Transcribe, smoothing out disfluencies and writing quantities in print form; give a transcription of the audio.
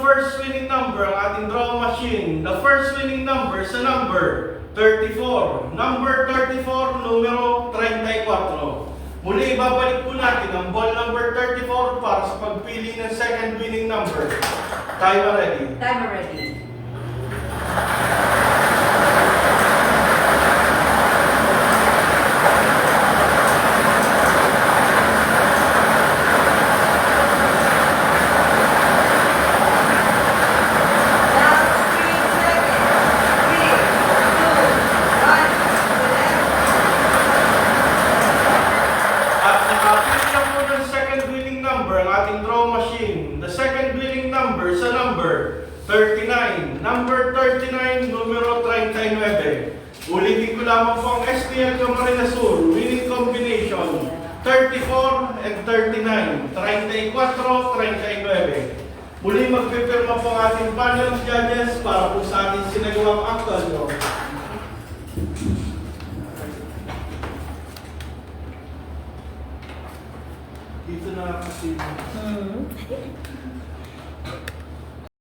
first winning number ang ating draw machine. The first winning number sa number 34. Number 34, numero 34. Muli, ibabalik po natin ang ball number 34 para sa pagpili ng second winning number. Time ready. Time ready. The second winning number sa number 39. Number 39, numero 39. Ulitin ko lamang po ang STL Camarines Sur winning combination 34 and 39. 34, 39. Muli magpipirma po ang ating panel of judges para po sa ating sinagawang actual nyo. Dito na kasi.